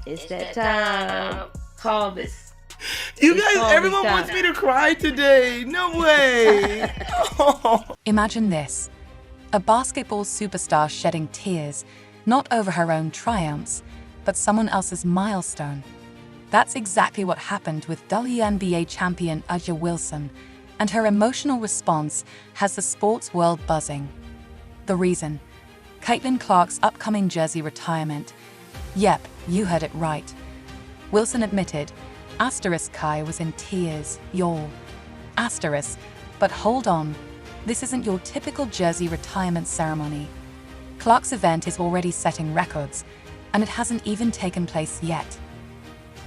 It's that time. Harvest. You It's guys, harvest everyone time. wants me to cry today. No way. Oh. Imagine this. A basketball superstar shedding tears, not over her own triumphs, but someone else's milestone. That's exactly what happened with WNBA champion A'ja Wilson, and her emotional response has the sports world buzzing. The reason? Caitlin Clark's upcoming jersey retirement. Yep, you heard it right. Wilson admitted, Kai was in tears, y'all. But hold on, this isn't your typical jersey retirement ceremony. Clark's event is already setting records, and it hasn't even taken place yet.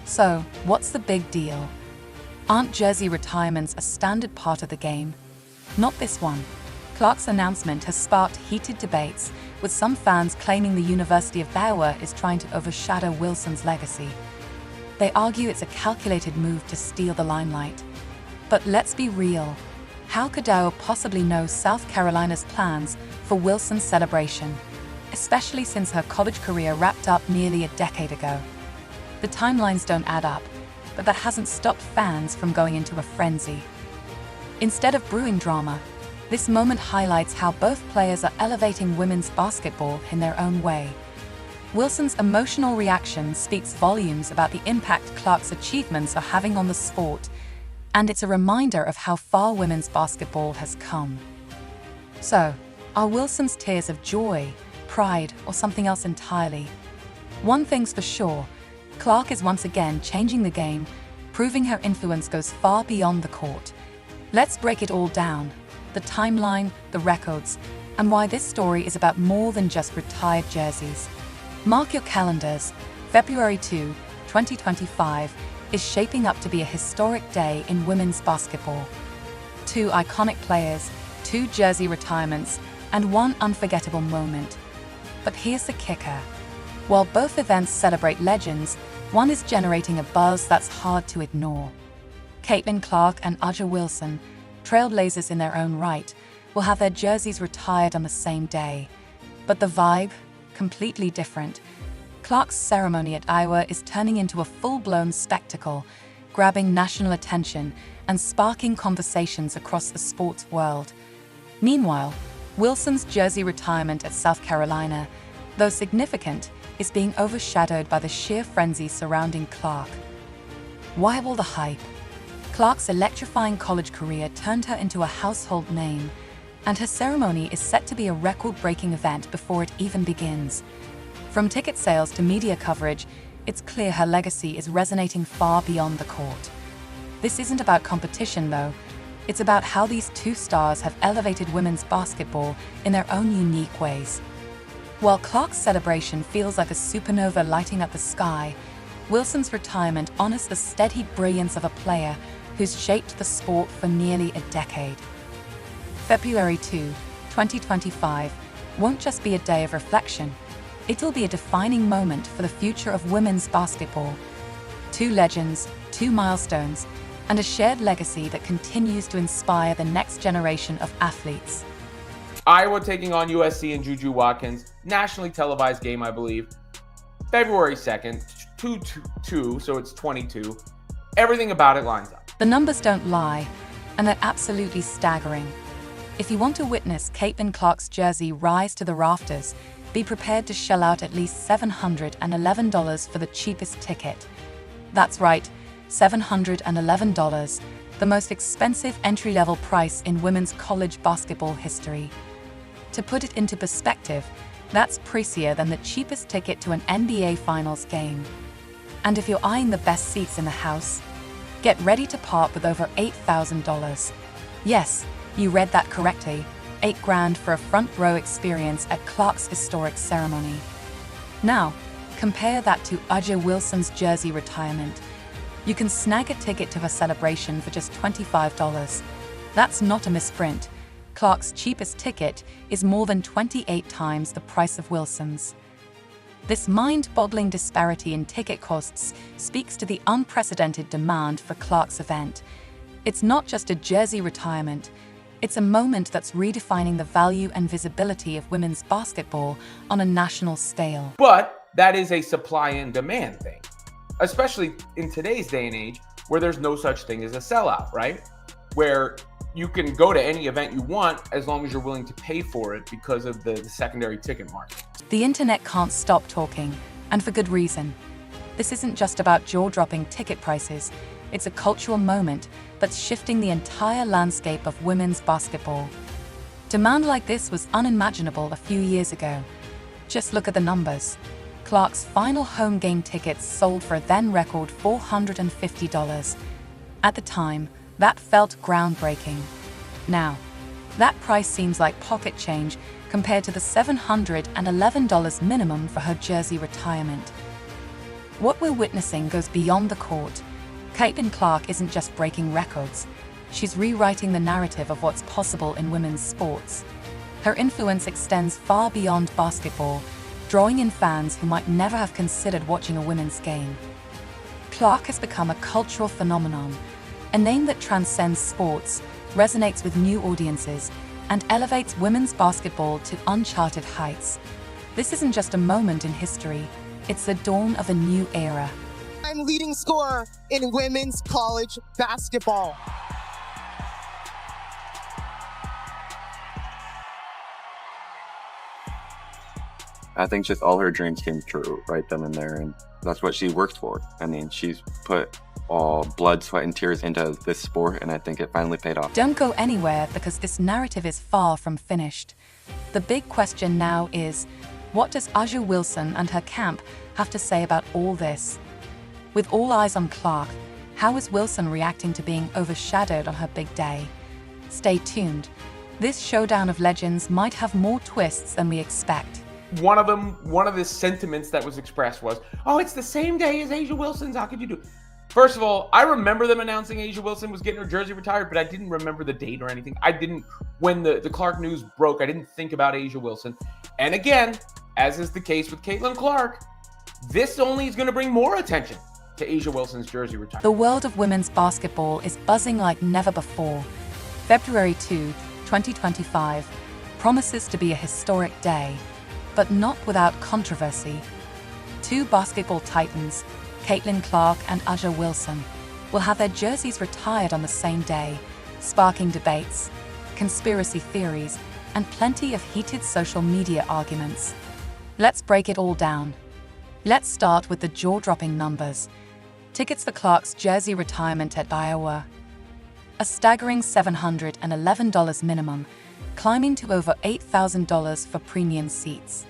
So, what's the big deal? Aren't jersey retirements a standard part of the game? Not this one. Clark's announcement has sparked heated debates, with some fans claiming the University of Iowa is trying to overshadow Wilson's legacy. They argue it's a calculated move to steal the limelight. But let's be real. How could Iowa possibly know South Carolina's plans for Wilson's celebration, especially since her college career wrapped up nearly a decade ago? The timelines don't add up, but that hasn't stopped fans from going into a frenzy. Instead of brewing drama, this moment highlights how both players are elevating women's basketball in their own way. Wilson's emotional reaction speaks volumes about the impact Clark's achievements are having on the sport, and it's a reminder of how far women's basketball has come. So, are Wilson's tears of joy, pride, or something else entirely? One thing's for sure, Clark is once again changing the game, proving her influence goes far beyond the court. Let's break it all down, the timeline, the records, and why this story is about more than just retired jerseys. Mark your calendars, February 2, 2025 is shaping up to be a historic day in women's basketball. 2 iconic players, 2 jersey retirements, and 1 unforgettable moment. But here's the kicker. While both events celebrate legends, one is generating a buzz that's hard to ignore. Caitlin Clark and A'ja Wilson, trailblazers in their own right, will have their jerseys retired on the same day. But the vibe? Completely different. Clark's ceremony at Iowa is turning into a full-blown spectacle, grabbing national attention and sparking conversations across the sports world. Meanwhile, Wilson's jersey retirement at South Carolina, though significant, is being overshadowed by the sheer frenzy surrounding Clark. Why all the hype? Clark's electrifying college career turned her into a household name, and her ceremony is set to be a record-breaking event before it even begins. From ticket sales to media coverage, it's clear her legacy is resonating far beyond the court. This isn't about competition, though. It's about how these 2 stars have elevated women's basketball in their own unique ways. While Clark's celebration feels like a supernova lighting up the sky, Wilson's retirement honors the steady brilliance of a player who's shaped the sport for nearly a decade. February 2, 2025 won't just be a day of reflection. It'll be a defining moment for the future of women's basketball. 2 legends, 2 milestones, and a shared legacy that continues to inspire the next generation of athletes. Iowa taking on USC and Juju Watkins. Nationally televised game, I believe. February 2nd, 2-2, so it's 22. Everything about it lines up. The numbers don't lie, and they're absolutely staggering. If you want to witness Caitlin Clark's jersey rise to the rafters, be prepared to shell out at least $711 for the cheapest ticket. That's right, $711, the most expensive entry-level price in women's college basketball history. To put it into perspective, that's pricier than the cheapest ticket to an NBA Finals game. And if you're eyeing the best seats in the house, get ready to part with over $8,000. Yes, you read that correctly. $8,000 for a front row experience at Clark's historic ceremony. Now, compare that to A'ja Wilson's jersey retirement. You can snag a ticket to her celebration for just $25. That's not a misprint. Clark's cheapest ticket is more than 28 times the price of Wilson's. This mind-boggling disparity in ticket costs speaks to the unprecedented demand for Clark's event. It's not just a jersey retirement. It's a moment that's redefining the value and visibility of women's basketball on a national scale. But that is a supply and demand thing. especially in today's day and age where there's no such thing as a sellout, right? Where you can go to any event you want as long as you're willing to pay for it because of the secondary ticket market. The internet can't stop talking, and for good reason. This isn't just about jaw-dropping ticket prices. It's a cultural moment that's shifting the entire landscape of women's basketball. Demand like this was unimaginable a few years ago. Just look at the numbers. Clark's final home game tickets sold for a then-record $450. At the time, that felt groundbreaking. Now, that price seems like pocket change compared to the $711 minimum for her jersey retirement. What we're witnessing goes beyond the court. Caitlin Clark isn't just breaking records. She's rewriting the narrative of what's possible in women's sports. Her influence extends far beyond basketball, drawing in fans who might never have considered watching a women's game. Clark has become a cultural phenomenon, a name that transcends sports, resonates with new audiences, and elevates women's basketball to uncharted heights. This isn't just a moment in history, it's the dawn of a new era. I'm leading scorer in women's college basketball. I think just all her dreams came true right then and there, and that's what she worked for. I mean, she's put all blood, sweat, and tears into this sport, and I think it finally paid off. Don't go anywhere because this narrative is far from finished. The big question now is, what does A'ja Wilson and her camp have to say about all this? With all eyes on Clark, how is Wilson reacting to being overshadowed on her big day? Stay tuned. This showdown of legends might have more twists than we expect. One of the sentiments that was expressed was, oh, it's the same day as A'ja Wilson's, how could you do it? First of all, I remember them announcing A'ja Wilson was getting her jersey retired, but I didn't remember the date or anything. When the Clark news broke, I didn't think about A'ja Wilson. And again, as is the case with Caitlin Clark, this only is going to bring more attention to A'ja Wilson's jersey retirement. The world of women's basketball is buzzing like never before. February 2, 2025 promises to be a historic day, but not without controversy. Two basketball titans, Caitlin Clark and A'ja Wilson, will have their jerseys retired on the same day, sparking debates, conspiracy theories, and plenty of heated social media arguments. Let's break it all down. Let's start with the jaw-dropping numbers. Tickets for Clark's jersey retirement at Iowa. A staggering $711 minimum, climbing to over $8,000 for premium seats.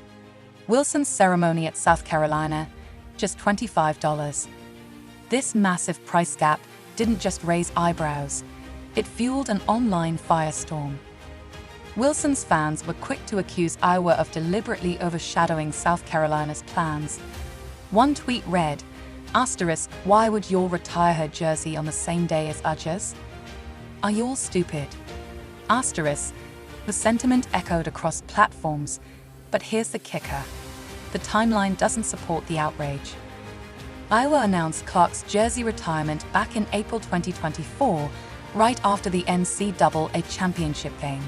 Wilson's ceremony at South Carolina, just $25. This massive price gap didn't just raise eyebrows, it fueled an online firestorm. Wilson's fans were quick to accuse Iowa of deliberately overshadowing South Carolina's plans. One tweet read, "Why would y'all retire her jersey on the same day as A'ja's? Are y'all stupid?" The sentiment echoed across platforms, but here's the kicker. The timeline doesn't support the outrage. Iowa announced Clark's jersey retirement back in April 2024, right after the NCAA championship game.